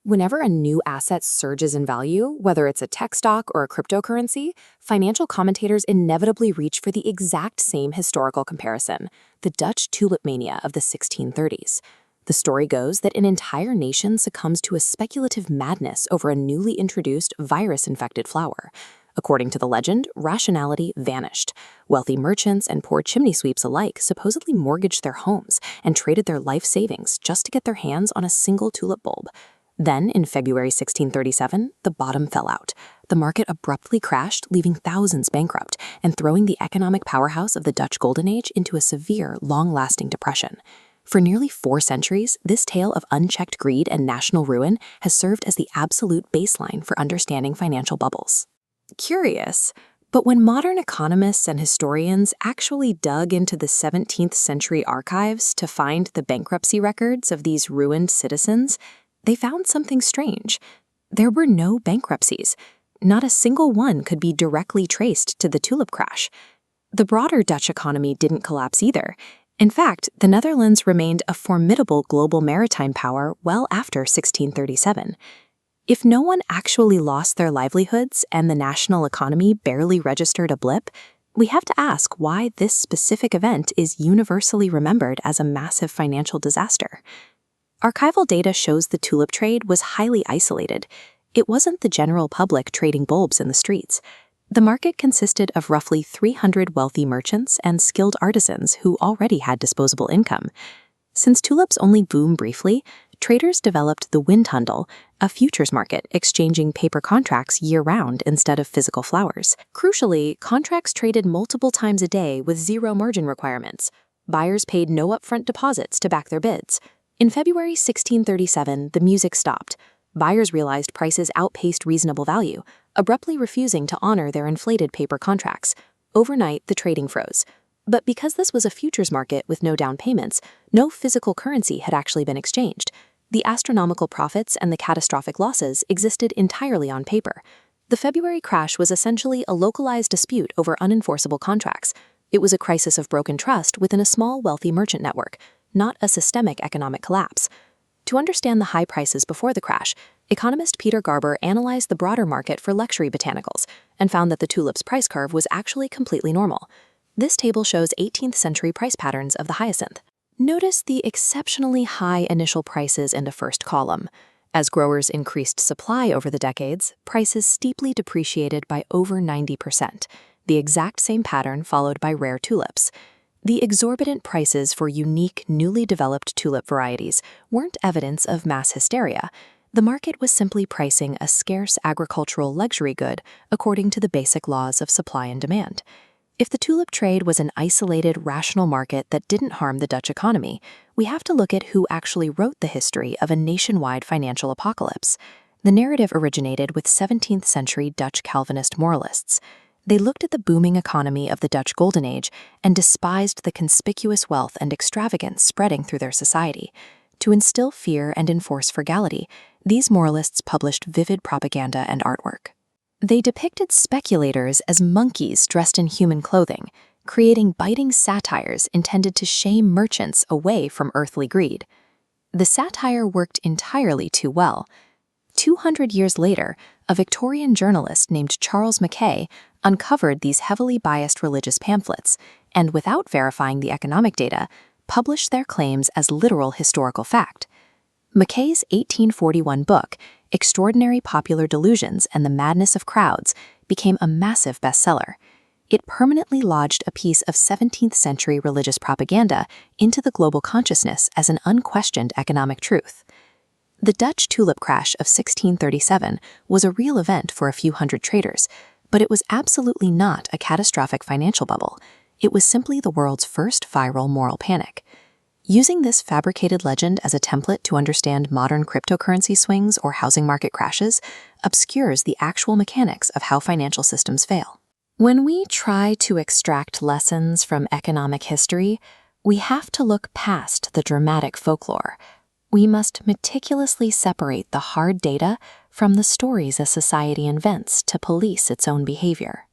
Whenever a new asset surges in value, whether it's a tech stock or a cryptocurrency, financial commentators inevitably reach for the exact same historical comparison, the Dutch Tulip Mania of the 1630s. The story goes that an entire nation succumbs to a speculative madness over a newly introduced virus-infected flower. According to the legend, rationality vanished. Wealthy merchants and poor chimney sweeps alike supposedly mortgaged their homes and traded their life savings just to get their hands on a single tulip bulb. Then, in February 1637, the bottom fell out. The market abruptly crashed, leaving thousands bankrupt and throwing the economic powerhouse of the Dutch Golden Age into a severe, long-lasting depression. For nearly 4 centuries, this tale of unchecked greed and national ruin has served as the absolute baseline for understanding financial bubbles. Curious, but when modern economists and historians actually dug into the 17th century archives to find the bankruptcy records of these ruined citizens, they found something strange. There were no bankruptcies. Not a single one could be directly traced to the tulip crash. The broader Dutch economy didn't collapse either. In fact, the Netherlands remained a formidable global maritime power well after 1637. If no one actually lost their livelihoods and the national economy barely registered a blip, we have to ask why this specific event is universally remembered as a massive financial disaster. Archival data shows the tulip trade was highly isolated. It wasn't the general public trading bulbs in the streets. The market consisted of roughly 300 wealthy merchants and skilled artisans who already had disposable income. Since tulips only boom briefly, traders developed the windhandel, a futures market exchanging paper contracts year-round instead of physical flowers. Crucially, contracts traded multiple times a day with zero margin requirements. Buyers paid no upfront deposits to back their bids. In February 1637, the music stopped. Buyers realized prices outpaced reasonable value, abruptly refusing to honor their inflated paper contracts. Overnight, the trading froze. But because this was a futures market with no down payments, no physical currency had actually been exchanged. The astronomical profits and the catastrophic losses existed entirely on paper. The February crash was essentially a localized dispute over unenforceable contracts. It was a crisis of broken trust within a small, wealthy merchant network, not a systemic economic collapse. To understand the high prices before the crash, economist Peter Garber analyzed the broader market for luxury botanicals and found that the tulip's price curve was actually completely normal. This table shows 18th century price patterns of the hyacinth. Notice the exceptionally high initial prices in the first column. As growers increased supply over the decades, prices steeply depreciated by over 90%, the exact same pattern followed by rare tulips. The exorbitant prices for unique, newly developed tulip varieties weren't evidence of mass hysteria. The market was simply pricing a scarce agricultural luxury good according to the basic laws of supply and demand. If the tulip trade was an isolated, rational market that didn't harm the Dutch economy, we have to look at who actually wrote the history of a nationwide financial apocalypse. The narrative originated with 17th century Dutch Calvinist moralists. They looked at the booming economy of the Dutch Golden Age and despised the conspicuous wealth and extravagance spreading through their society. To instill fear and enforce frugality, these moralists published vivid propaganda and artwork. They depicted speculators as monkeys dressed in human clothing, creating biting satires intended to shame merchants away from earthly greed. The satire worked entirely too well. 200 years later, a Victorian journalist named Charles Mackay uncovered these heavily biased religious pamphlets and, without verifying the economic data, published their claims as literal historical fact. Mackay's 1841 book, Extraordinary Popular Delusions and the Madness of Crowds, became a massive bestseller. It permanently lodged a piece of 17th century religious propaganda into the global consciousness as an unquestioned economic truth. The Dutch tulip crash of 1637 was a real event for a few hundred traders, but it was absolutely not a catastrophic financial bubble. It was simply the world's first viral moral panic. Using this fabricated legend as a template to understand modern cryptocurrency swings or housing market crashes obscures the actual mechanics of how financial systems fail. When we try to extract lessons from economic history, we have to look past the dramatic folklore. We must meticulously separate the hard data from the stories a society invents to police its own behavior.